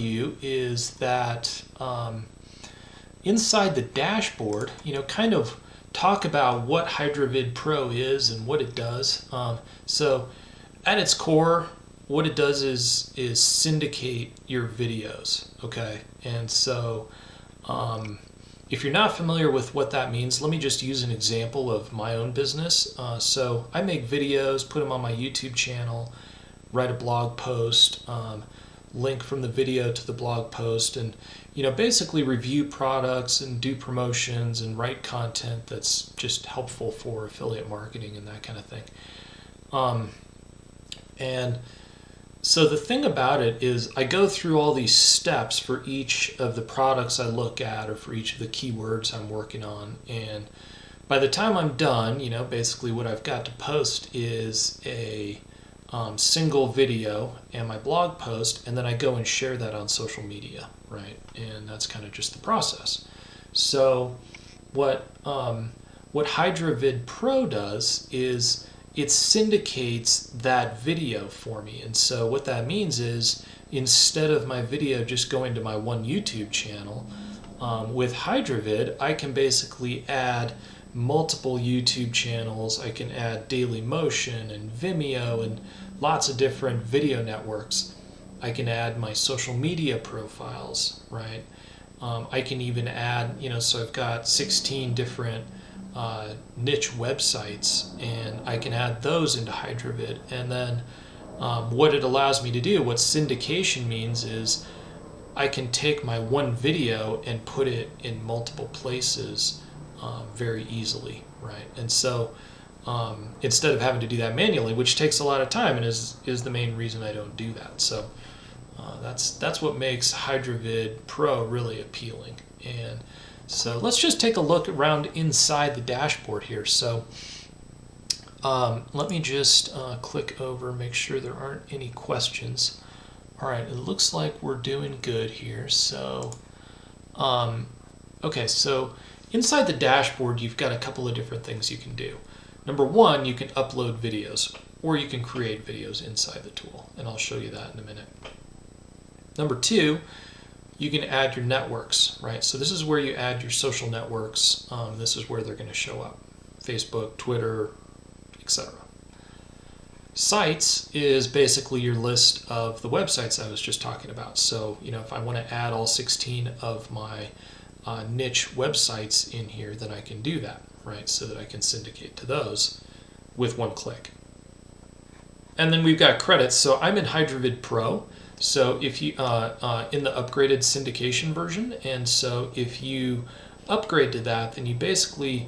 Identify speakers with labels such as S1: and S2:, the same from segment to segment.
S1: you is that inside the dashboard, kind of talk about what Hydravid Pro is and what it does. So at its core, what it does is syndicate your videos, okay? And so if you're not familiar with what that means, let me just use an example of my own business. So I make videos, put them on my YouTube channel, write a blog post, link from the video to the blog post, and basically review products and do promotions and write content that's just helpful for affiliate marketing and that kind of thing. And so the thing about it is I go through all these steps for each of the products I look at or for each of the keywords I'm working on. And by the time I'm done, basically what I've got to post is a single video and my blog post, and then I go and share that on social media, right? And that's kind of just the process. So what Hydravid Pro does is it syndicates that video for me. And so what that means is instead of my video just going to my one YouTube channel, with Hydravid, I can basically add multiple YouTube channels. I can add Daily Motion and Vimeo and lots of different video networks. I can add my social media profiles, right? I can even add, so I've got 16 different niche websites, and I can add those into Hydravid. And then what it allows me to do, what syndication means, is I can take my one video and put it in multiple places very easily, right? And so instead of having to do that manually, which takes a lot of time and is the main reason I don't do that. So that's what makes Hydravid Pro really appealing. And so let's just take a look around inside the dashboard here. So let me just click over, make sure there aren't any questions. All right, it looks like we're doing good here. So, okay, so inside the dashboard, you've got a couple of different things you can do. Number one, you can upload videos, or you can create videos inside the tool, and I'll show you that in a minute. Number two, you can add your networks, right? So this is where you add your social networks. This is where they're going to show up: Facebook, Twitter, etc. Sites is basically your list of the websites I was just talking about. So, if I want to add all 16 of my niche websites in here, then I can do that, right? So that I can syndicate to those with one click. And then we've got credits. So I'm in Hydravid Pro. So if you in the upgraded syndication version, and so if you upgrade to that, then you basically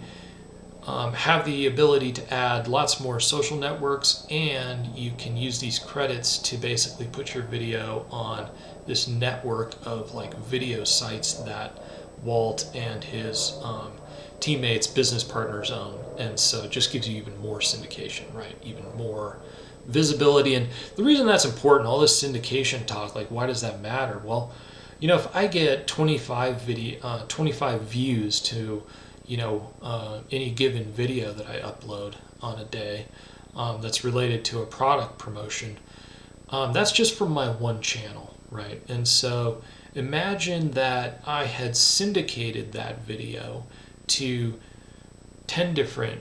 S1: have the ability to add lots more social networks, and you can use these credits to basically put your video on this network of like video sites that Walt and his teammates, business partners own. And so it just gives you even more syndication, right? Even more visibility. And the reason that's important, all this syndication talk, like why does that matter? Well, if I get 25 views to any given video that I upload on a day that's related to a product promotion, that's just from my one channel, right? And so imagine that I had syndicated that video to 10 different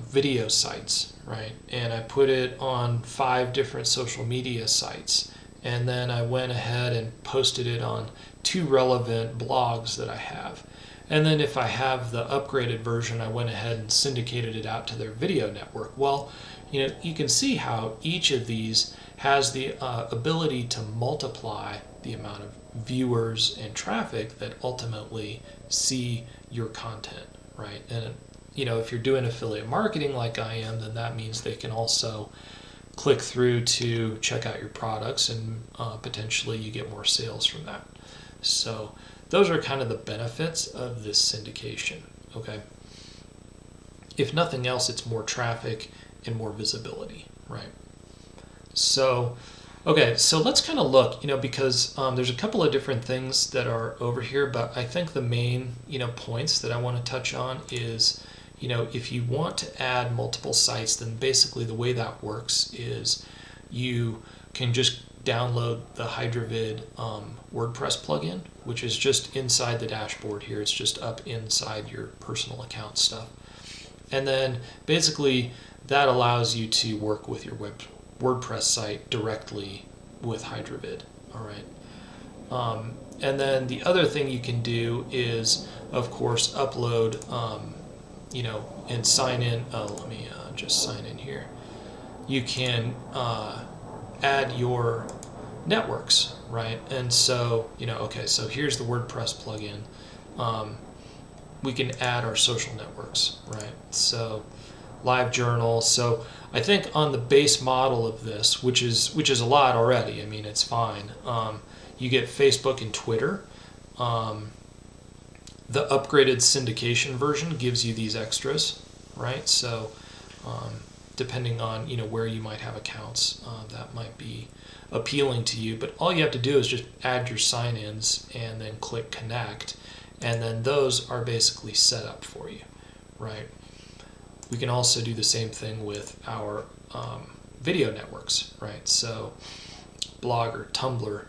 S1: video sites, right? And I put it on 5 different social media sites. And then I went ahead and posted it on 2 relevant blogs that I have. And then if I have the upgraded version, I went ahead and syndicated it out to their video network. Well, you can see how each of these has the ability to multiply the amount of viewers and traffic that ultimately see your content, right? And if you're doing affiliate marketing like I am, then that means they can also click through to check out your products, and potentially you get more sales from that. So those are kind of the benefits of this syndication, okay? If nothing else, it's more traffic and more visibility, right? So, okay, so let's kind of look, because there's a couple of different things that are over here, but I think the main, points that I want to touch on is, if you want to add multiple sites, then basically the way that works is you can just download the Hydravid WordPress plugin, which is just inside the dashboard here. It's just up inside your personal account stuff. And then basically that allows you to work with your WordPress site directly with Hydravid. All right. And then the other thing you can do is, of course, upload, and sign in. Let me just sign in here. You can add your networks, right? And so, okay, so here's the WordPress plugin. We can add our social networks, right? So live journal. So I think on the base model of this, which is a lot already, I mean, it's fine. You get Facebook and Twitter. The upgraded syndication version gives you these extras, right? So depending on where you might have accounts, that might be appealing to you. But all you have to do is just add your sign-ins and then click connect, and then those are basically set up for you, right? We can also do the same thing with our video networks, right? So Blogger, Tumblr,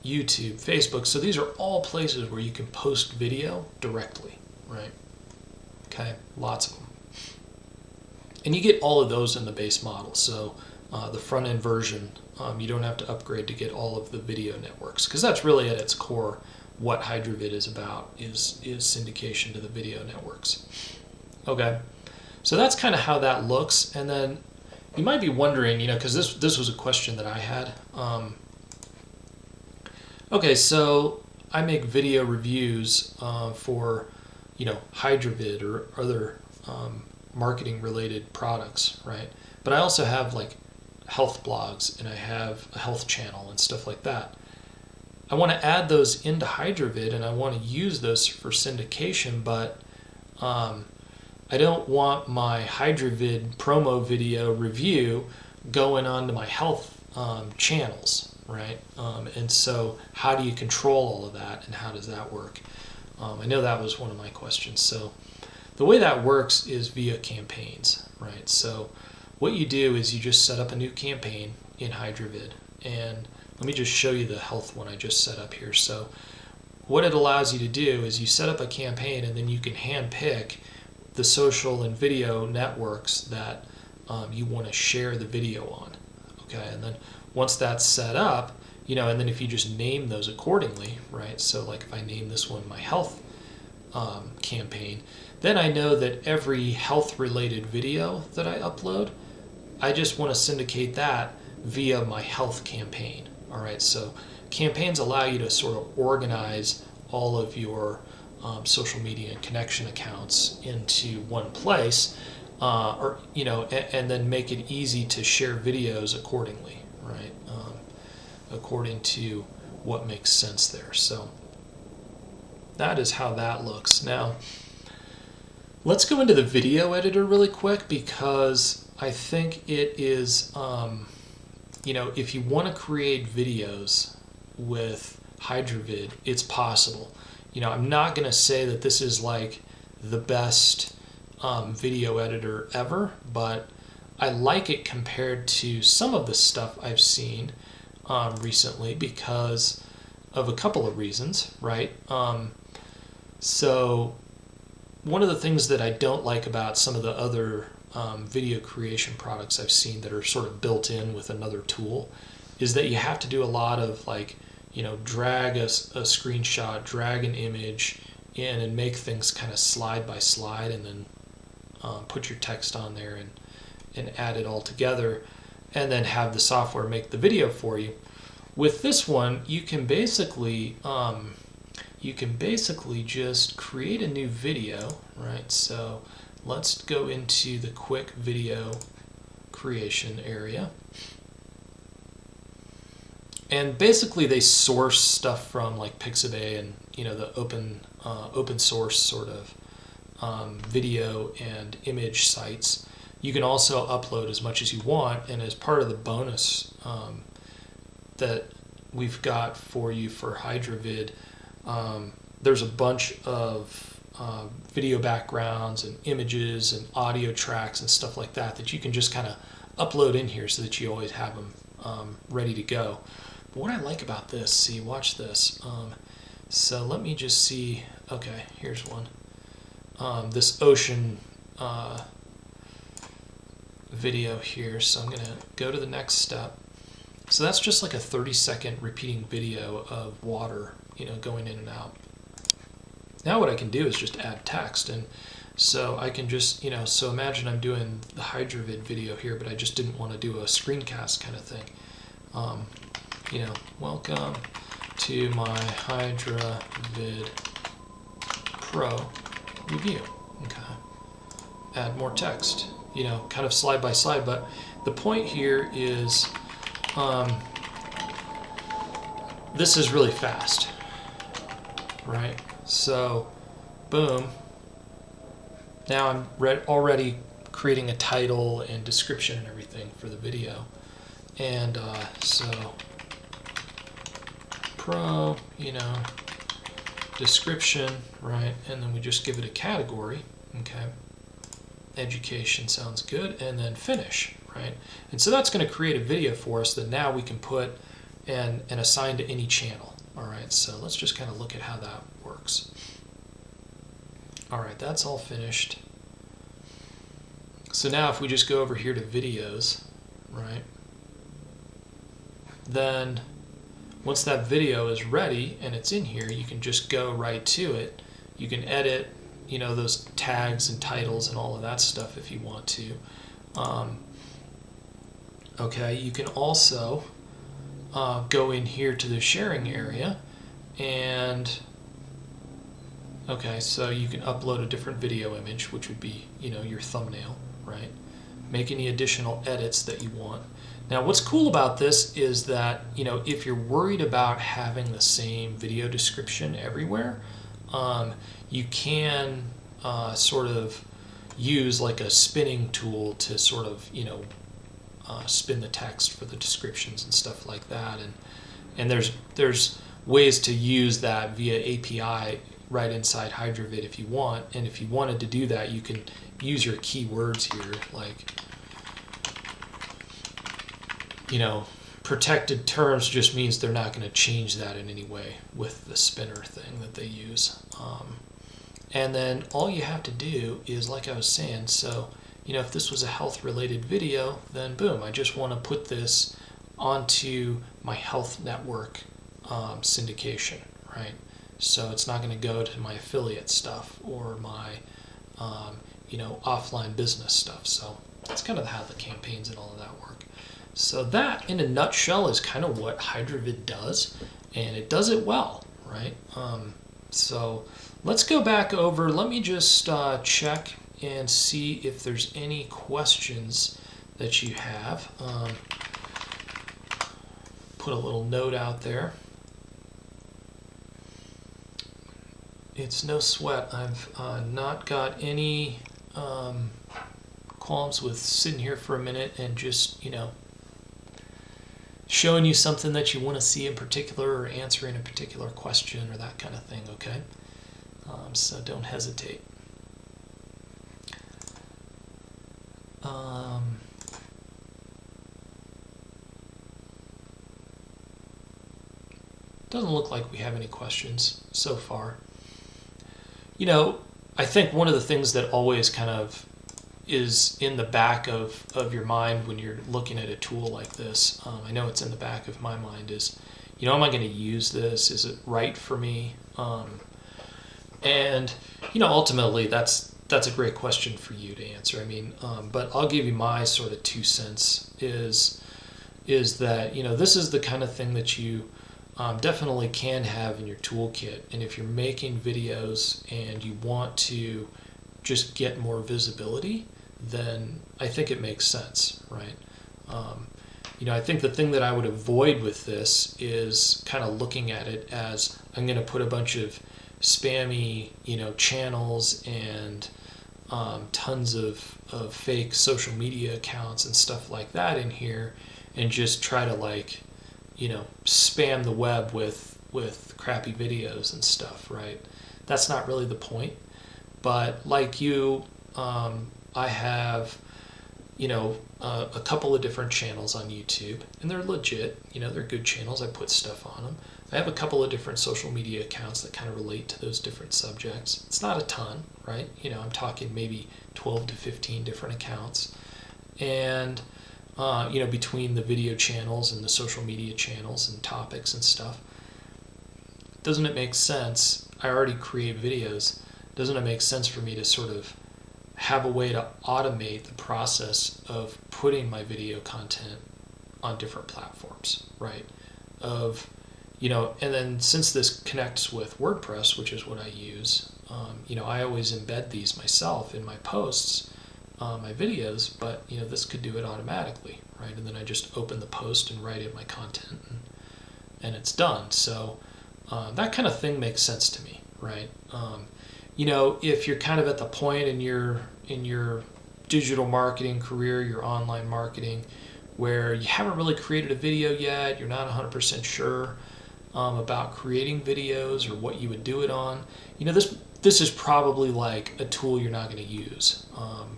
S1: YouTube, Facebook. So these are all places where you can post video directly, right? Okay, lots of them. And you get all of those in the base model. So the front end version, you don't have to upgrade to get all of the video networks, because that's really at its core what Hydravid is about, is syndication to the video networks. Okay, so that's kind of how that looks. And then you might be wondering, because this was a question that I had. Okay, so I make video reviews for, Hydravid or other marketing related products, right? But I also have like health blogs, and I have a health channel and stuff like that. I want to add those into Hydravid, and I want to use those for syndication, but I don't want my Hydravid promo video review going onto my health channels, right? And so how do you control all of that, and how does that work? I know that was one of my questions. So the way that works is via campaigns, right? So what you do is you just set up a new campaign in Hydravid, and let me just show you the health one I just set up here. So what it allows you to do is you set up a campaign, and then you can hand pick the social and video networks that you want to share the video on. Okay, and then once that's set up, and then if you just name those accordingly, right? So like if I name this one my health campaign, then I know that every health related video that I upload, I just want to syndicate that via my health campaign. All right, so campaigns allow you to sort of organize all of your social media and connection accounts into one place, and then make it easy to share videos accordingly, right? According to what makes sense there. So that is how that looks. Now, let's go into the video editor really quick, because I think it is, if you want to create videos with Hydravid, it's possible. I'm not going to say that this is like the best video editor ever, but I like it compared to some of the stuff I've seen recently because of a couple of reasons, right? So one of the things that I don't like about some of the other video creation products I've seen that are sort of built in with another tool is that you have to do a lot of drag a screenshot, drag an image in, and make things kind of slide by slide, and then put your text on there and add it all together, and then have the software make the video for you. With this one, you can basically just create a new video, right? So let's go into the quick video creation area. And basically they source stuff from like Pixabay and the open source sort of video and image sites. You can also upload as much as you want, and as part of the bonus that we've got for you for Hydravid, there's a bunch of video backgrounds and images and audio tracks and stuff like that that you can just kind of upload in here so that you always have them ready to go. what I like about this, see, watch this. So let me just see. Okay, here's one. This ocean video here. So I'm gonna go to the next step. So that's just like a 30-second repeating video of water, going in and out. Now what I can do is just add text, and so I can just, so imagine I'm doing the Hydravid video here, but I just didn't want to do a screencast kind of thing. Welcome to my Hydravid Pro review. Okay. Add more text, kind of slide by slide, but the point here is this is really fast, right? So, boom. Now I'm already creating a title and description and everything for the video. And so, pro, description, right? And then we just give it a category, okay? Education sounds good, and then finish, right? And so that's going to create a video for us that now we can put and assign to any channel. All right, so let's just kind of look at how that works. All right, that's all finished. So now if we just go over here to videos, right? Then once that video is ready and it's in here, you can just go right to it. You can edit, those tags and titles and all of that stuff if you want to. Okay, you can also go in here to the sharing area and okay, so you can upload a different video image, which would be, your thumbnail, right? Make any additional edits that you want. Now, what's cool about this is that, if you're worried about having the same video description everywhere, you can sort of use like a spinning tool to sort of, spin the text for the descriptions and stuff like that. And there's ways to use that via API right inside Hydravid if you want. And if you wanted to do that, you can use your keywords here, like, protected terms just means they're not going to change that in any way with the spinner thing that they use. And then all you have to do is, like I was saying, so, if this was a health-related video, then boom, I just want to put this onto my health network syndication, right? So it's not going to go to my affiliate stuff or my, offline business stuff. So that's kind of how the campaigns and all of that work. So that, in a nutshell, is kind of what Hydravid does, and it does it well, right? So let's go back over. Let me just check and see if there's any questions that you have. Put a little note out there. It's no sweat. I've not got any qualms with sitting here for a minute and just, showing you something that you want to see in particular or answering a particular question or that kind of thing, okay? So don't hesitate. Doesn't look like we have any questions so far. I think one of the things that always kind of is in the back of your mind when you're looking at a tool like this, I know it's in the back of my mind, is, am I going to use this? Is it right for me? And, ultimately that's a great question for you to answer. I mean, but I'll give you my sort of 2 cents is that, this is the kind of thing that you definitely can have in your toolkit. And if you're making videos and you want to just get more visibility, then I think it makes sense, right? I think the thing that I would avoid with this is kind of looking at it as I'm going to put a bunch of spammy, channels and tons of fake social media accounts and stuff like that in here and just try to spam the web with crappy videos and stuff, right? That's not really the point. But like you, I have a couple of different channels on YouTube, and they're legit. They're good channels. I put stuff on them. I have a couple of different social media accounts that kind of relate to those different subjects. It's not a ton, right? I'm talking maybe 12 to 15 different accounts. And, between the video channels and the social media channels and topics and stuff, doesn't it make sense? I already create videos. Doesn't it make sense for me to sort of have a way to automate the process of putting my video content on different platforms, right? And then since this connects with WordPress, which is what I use, I always embed these myself in my posts, my videos, but this could do it automatically, right? And then I just open the post and write in my content, and it's done. So that kind of thing makes sense to me, right? If you're kind of at the point in your digital marketing career, your online marketing, where you haven't really created a video yet, you're not 100% sure about creating videos or what you would do it on, this is probably like a tool you're not going to use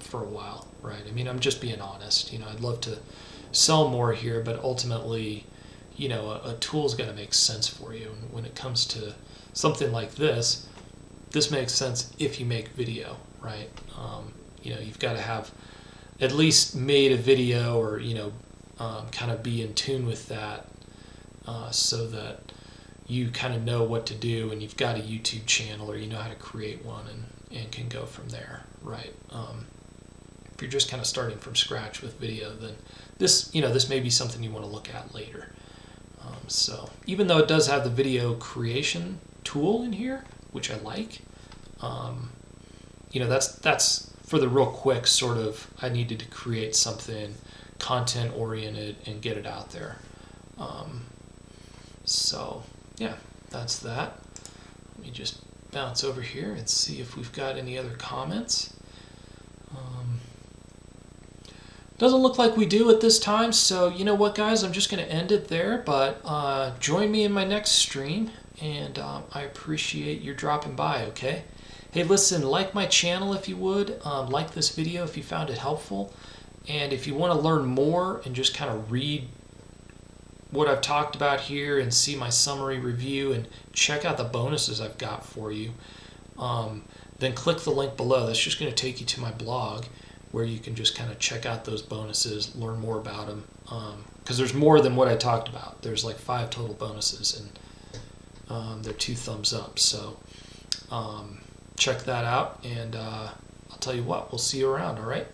S1: for a while, right? I mean, I'm just being honest. I'd love to sell more here, but ultimately, a tool's got to make sense for you. And when it comes to something like this makes sense if you make video, right? You've got to have at least made a video or, kind of be in tune with that so that you kind of know what to do, and you've got a YouTube channel or you know how to create one and can go from there, right? If you're just kind of starting from scratch with video, then this may be something you want to look at later. So even though it does have the video creation tool in here, which I like, that's for the real quick sort of, I needed to create something content oriented and get it out there. So yeah, that's that. Let me just bounce over here and see if we've got any other comments. Doesn't look like we do at this time, so you know what, guys, I'm just going to end it there, but join me in my next stream, and I appreciate your dropping by, okay? Hey, listen, like my channel if you would, like this video if you found it helpful, and if you want to learn more and just kind of read what I've talked about here and see my summary review and check out the bonuses I've got for you, then click the link below. That's just going to take you to my blog where you can just kind of check out those bonuses, learn more about them, because there's more than what I talked about. There's like 5 total bonuses, and they're 2 thumbs up. So check that out, and I'll tell you what, we'll see you around, all right?